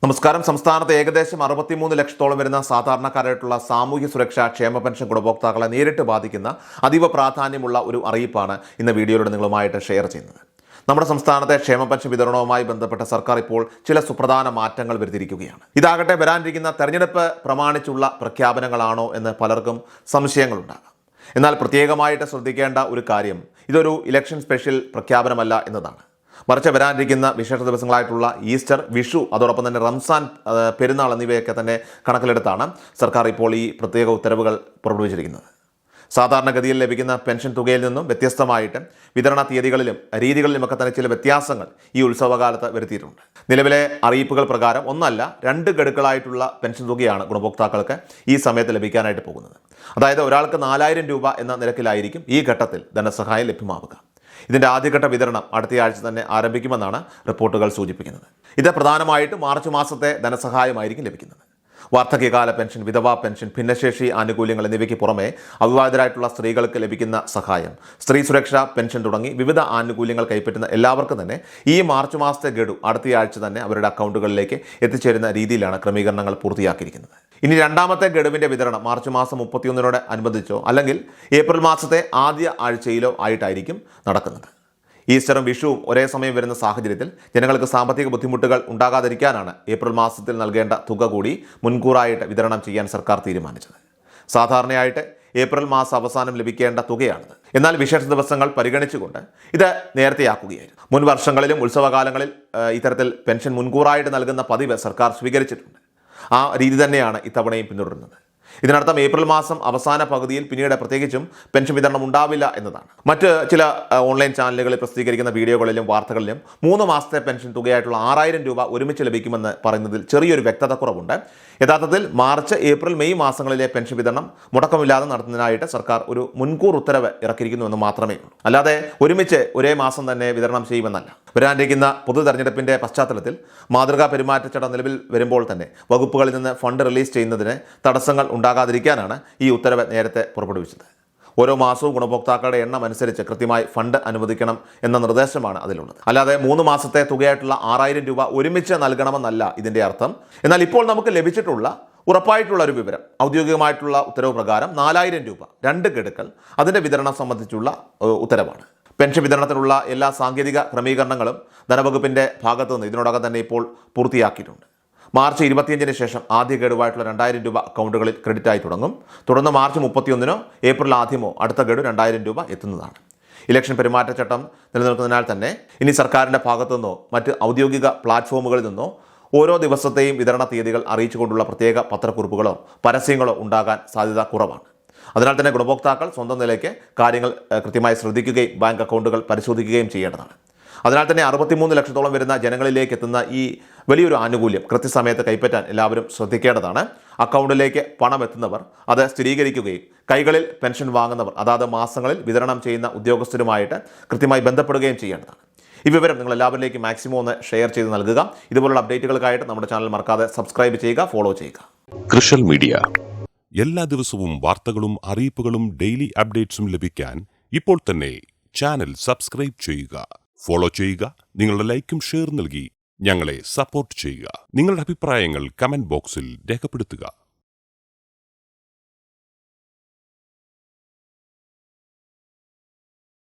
നമസ്കാരം. സംസ്ഥാനത്ത് ഏകദേശം 63 ലക്ഷത്തോളം വരുന്ന സാധാരണക്കാരായിട്ടുള്ള സാമൂഹ്യ സുരക്ഷാ ക്ഷേമ പെൻഷൻ ഗുണഭോക്താക്കളെ നേരിട്ട് ബാധിക്കുന്ന അതീവ പ്രാധാന്യമുള്ള ഒരു അറിയിപ്പാണ് ഇന്ന് വീഡിയോയിലൂടെ നിങ്ങളുമായിട്ട് ഷെയർ ചെയ്യുന്നത്. നമ്മുടെ സംസ്ഥാനത്തെ ക്ഷേമ പെൻഷൻ വിതരണവുമായി ബന്ധപ്പെട്ട സർക്കാർ ഇപ്പോൾ ചില സുപ്രധാന മാറ്റങ്ങൾ വരുത്തിയിരിക്കുകയാണ്. ഇതാകട്ടെ വരാനിരിക്കുന്ന തെരഞ്ഞെടുപ്പ് പ്രമാണിച്ചുള്ള പ്രഖ്യാപനങ്ങളാണോ എന്ന് പലർക്കും സംശയങ്ങളുണ്ടാകാം. എന്നാൽ പ്രത്യേകമായിട്ട് ശ്രദ്ധിക്കേണ്ട ഒരു കാര്യം, ഇതൊരു ഇലക്ഷൻ സ്പെഷ്യൽ പ്രഖ്യാപനമല്ല എന്നതാണ്. മറിച്ച് വരാനിരിക്കുന്ന വിശേഷ ദിവസങ്ങളായിട്ടുള്ള ഈസ്റ്റർ, വിഷു, അതോടൊപ്പം തന്നെ റംസാൻ പെരുന്നാൾ എന്നിവയൊക്കെ തന്നെ കണക്കിലെടുത്താണ് സർക്കാർ ഇപ്പോൾ ഈ പ്രത്യേക ഉത്തരവുകൾ പുറപ്പെടുവിച്ചിരിക്കുന്നത്. സാധാരണഗതിയിൽ ലഭിക്കുന്ന പെൻഷൻ തുകയിൽ നിന്നും വ്യത്യസ്തമായിട്ട് വിതരണ തീയതികളിലും രീതികളിലുമൊക്കെ തന്നെ ചില വ്യത്യാസങ്ങൾ ഈ ഉത്സവകാലത്ത് വരുത്തിയിട്ടുണ്ട്. നിലവിലെ അറിയിപ്പുകൾ പ്രകാരം ഒന്നല്ല 2 ഗഡുക്കളായിട്ടുള്ള പെൻഷൻ തുകയാണ് ഗുണഭോക്താക്കൾക്ക് ഈ സമയത്ത് ലഭിക്കാനായിട്ട് പോകുന്നത്. അതായത് ഒരാൾക്ക് 4000 രൂപ എന്ന നിരക്കിലായിരിക്കും ഈ ഘട്ടത്തിൽ ധനസഹായം ലഭ്യമാവുക. ഇതിൻ്റെ ആദ്യഘട്ട വിതരണം അടുത്തയാഴ്ച തന്നെ ആരംഭിക്കുമെന്നാണ് റിപ്പോർട്ടുകൾ സൂചിപ്പിക്കുന്നത്. ഇത് പ്രധാനമായിട്ട് മാർച്ച് മാസത്തെ ധനസഹായമായിരിക്കും ലഭിക്കുന്നത്. വാർദ്ധക്യകാല പെൻഷൻ, വിധവാ പെൻഷൻ, ഭിന്നശേഷി ആനുകൂല്യങ്ങൾ എന്നിവയ്ക്ക് പുറമെ അവിവാഹിതരായിട്ടുള്ള സ്ത്രീകൾക്ക് ലഭിക്കുന്ന സഹായം, സ്ത്രീ സുരക്ഷാ പെൻഷൻ തുടങ്ങി വിവിധ ആനുകൂല്യങ്ങൾ കൈപ്പറ്റുന്ന എല്ലാവർക്കും തന്നെ ഈ മാർച്ച് മാസത്തെ ഗഡു അടുത്തയാഴ്ച തന്നെ അവരുടെ അക്കൗണ്ടുകളിലേക്ക് എത്തിച്ചേരുന്ന രീതിയിലാണ് ക്രമീകരണങ്ങൾ പൂർത്തിയാക്കിയിരിക്കുന്നത്. ഇനി രണ്ടാമത്തെ ഗഡുവിൻ്റെ വിതരണം മാർച്ച് മാസം 31 അനുബന്ധിച്ചോ അല്ലെങ്കിൽ ഏപ്രിൽ മാസത്തെ ആദ്യ ആഴ്ചയിലോ ആയിട്ടായിരിക്കും നടക്കുന്നത്. ഈസ്റ്ററും വിഷുവും ഒരേ സമയം വരുന്ന സാഹചര്യത്തിൽ ജനങ്ങൾക്ക് സാമ്പത്തിക ബുദ്ധിമുട്ടുകൾ ഉണ്ടാകാതിരിക്കാനാണ് ഏപ്രിൽ മാസത്തിൽ നൽകേണ്ട തുക കൂടി മുൻകൂറായിട്ട് വിതരണം ചെയ്യാൻ സർക്കാർ തീരുമാനിച്ചത്. സാധാരണയായിട്ട് ഏപ്രിൽ മാസം അവസാനം ലഭിക്കേണ്ട തുകയാണിത്. എന്നാൽ വിശേഷ ദിവസങ്ങൾ പരിഗണിച്ചുകൊണ്ട് ഇത് നേരത്തെയാക്കുകയായിരുന്നു. മുൻ വർഷങ്ങളിലും ഉത്സവകാലങ്ങളിൽ ഇത്തരത്തിൽ പെൻഷൻ മുൻകൂറായിട്ട് നൽകുന്ന പതിവ് സർക്കാർ സ്വീകരിച്ചിട്ടുണ്ട്. ആ രീതി തന്നെയാണ് ഇത്തവണയും പിന്തുടരുന്നത്. ഇതിനർത്ഥം ഏപ്രിൽ മാസം അവസാന പകുതിയിൽ പിന്നീട് പ്രത്യേകിച്ചും പെൻഷൻ വിതരണം ഉണ്ടാവില്ല എന്നതാണ്. മറ്റ് ചില ഓൺലൈൻ ചാനലുകളിൽ പ്രസിദ്ധീകരിക്കുന്ന വീഡിയോകളിലും വാർത്തകളിലും 3 മാസത്തെ പെൻഷൻ തുകയായിട്ടുള്ള 6000 രൂപ ഒരുമിച്ച് ലഭിക്കുമെന്ന് പറയുന്നതിൽ ചെറിയൊരു വ്യക്തത കുറവുണ്ട്. യഥാർത്ഥത്തിൽ മാർച്ച്, ഏപ്രിൽ, മെയ് മാസങ്ങളിലെ പെൻഷൻ വിതരണം മുടക്കമില്ലാതെ നടത്തുന്നതിനായിട്ട് സർക്കാർ ഒരു മുൻകൂർ ഉത്തരവ് ഇറക്കിയിരിക്കുന്നു എന്ന് മാത്രമേ ഉള്ളൂ. അല്ലാതെ ഒരുമിച്ച് ഒരേ മാസം തന്നെ വിതരണം ചെയ്യുമെന്നല്ല. വരാനിരിക്കുന്ന പൊതു തെരഞ്ഞെടുപ്പിന്റെ പശ്ചാത്തലത്തിൽ മാതൃകാ പെരുമാറ്റച്ചട്ടം നിലവിൽ വരുമ്പോൾ തന്നെ വകുപ്പുകളിൽ നിന്ന് ഫണ്ട് റിലീസ് ചെയ്യുന്നതിന് തടസ്സങ്ങൾ ഉണ്ടാകാതിരിക്കാനാണ് ഈ ഉത്തരവ് നേരത്തെ പുറപ്പെടുവിച്ചത്. ഓരോ മാസവും ഗുണഭോക്താക്കളുടെ എണ്ണം അനുസരിച്ച് കൃത്യമായി ഫണ്ട് അനുവദിക്കണം എന്ന നിർദ്ദേശമാണ് അതിലുള്ളത്. അല്ലാതെ 3 മാസത്തെ തുകയായിട്ടുള്ള 6000 രൂപ ഒരുമിച്ച് നൽകണമെന്നല്ല ഇതിൻ്റെ അർത്ഥം. എന്നാൽ ഇപ്പോൾ നമുക്ക് ലഭിച്ചിട്ടുള്ള ഉറപ്പായിട്ടുള്ള ഒരു വിവരം, ഔദ്യോഗികമായിട്ടുള്ള ഉത്തരവ് പ്രകാരം 4000 രൂപ 2 ഗഡുക്കൾ അതിൻ്റെ വിതരണം സംബന്ധിച്ചുള്ള ഉത്തരവാണ്. പെൻഷൻ വിതരണത്തിനുള്ള എല്ലാ സാങ്കേതിക ക്രമീകരണങ്ങളും ധനവകുപ്പിൻ്റെ ഭാഗത്തു നിന്ന് ഇതിനോടകം തന്നെ ഇപ്പോൾ പൂർത്തിയാക്കിയിട്ടുണ്ട്. മാർച്ച് 25 ശേഷം ആദ്യ ഗഡുവായിട്ടുള്ള 2000 രൂപ അക്കൗണ്ടുകളിൽ ക്രെഡിറ്റായി തുടങ്ങും. തുടർന്ന് മാർച്ച് 31 ഏപ്രിൽ ആദ്യമോ അടുത്ത ഗഡു 2000 രൂപ എത്തുന്നതാണ്. ഇലക്ഷൻ പെരുമാറ്റച്ചട്ടം നിലനിൽക്കുന്നതിനാൽ തന്നെ ഇനി സർക്കാരിൻ്റെ ഭാഗത്തു നിന്നോ മറ്റ് ഔദ്യോഗിക പ്ലാറ്റ്ഫോമുകളിൽ നിന്നോ ഓരോ ദിവസത്തെയും വിതരണ തീയതികൾ അറിയിച്ചുകൊണ്ടുള്ള പ്രത്യേക പത്രക്കുറിപ്പുകളോ പരസ്യങ്ങളോ ഉണ്ടാകാൻ സാധ്യത കുറവാണ്. അതിനാൽ തന്നെ ഗുണഭോക്താക്കൾ സ്വന്തം നിലയ്ക്ക് കാര്യങ്ങൾ കൃത്യമായി ശ്രദ്ധിക്കുകയും ബാങ്ക് അക്കൗണ്ടുകൾ പരിശോധിക്കുകയും ചെയ്യേണ്ടതാണ്. അതിനാൽ തന്നെ 63 ലക്ഷത്തോളം വരുന്ന ജനങ്ങളിലേക്ക് എത്തുന്ന ഈ വലിയൊരു ആനുകൂല്യം കൃത്യസമയത്ത് കൈപ്പറ്റാൻ എല്ലാവരും ശ്രദ്ധിക്കേണ്ടതാണ്. അക്കൗണ്ടിലേക്ക് പണം എത്തുന്നവർ അത് സ്ഥിരീകരിക്കുകയും കൈകളിൽ പെൻഷൻ വാങ്ങുന്നവർ അതാത് മാസങ്ങളിൽ വിതരണം ചെയ്യുന്ന ഉദ്യോഗസ്ഥരുമായിട്ട് കൃത്യമായി ബന്ധപ്പെടുകയും ചെയ്യേണ്ടതാണ്. ഈ വിവരം നിങ്ങൾ എല്ലാവരിലേക്കും മാക്സിമം ഒന്ന് ഷെയർ ചെയ്ത് നൽകുക. ഇതുപോലുള്ള അപ്ഡേറ്റുകൾക്കായിട്ട് നമ്മുടെ ചാനൽ മറക്കാതെ സബ്സ്ക്രൈബ് ചെയ്യുക, ഫോളോ ചെയ്യുക. കൃഷൽ മീഡിയ എല്ലാ ദിവസവും വാർത്തകളും അറിയിപ്പുകളും ഡെയിലി അപ്ഡേറ്റ്സും ലഭിക്കാൻ ഇപ്പോൾ തന്നെ ചാനൽ സബ്സ്ക്രൈബ് ചെയ്യുക, ഫോളോ ചെയ്യുക. നിങ്ങളുടെ ലൈക്കും ഷെയർ നൽകി ഞങ്ങളെ സപ്പോർട്ട് ചെയ്യുക. നിങ്ങളുടെ അഭിപ്രായങ്ങൾ കമന്റ് ബോക്സിൽ രേഖപ്പെടുത്തുക.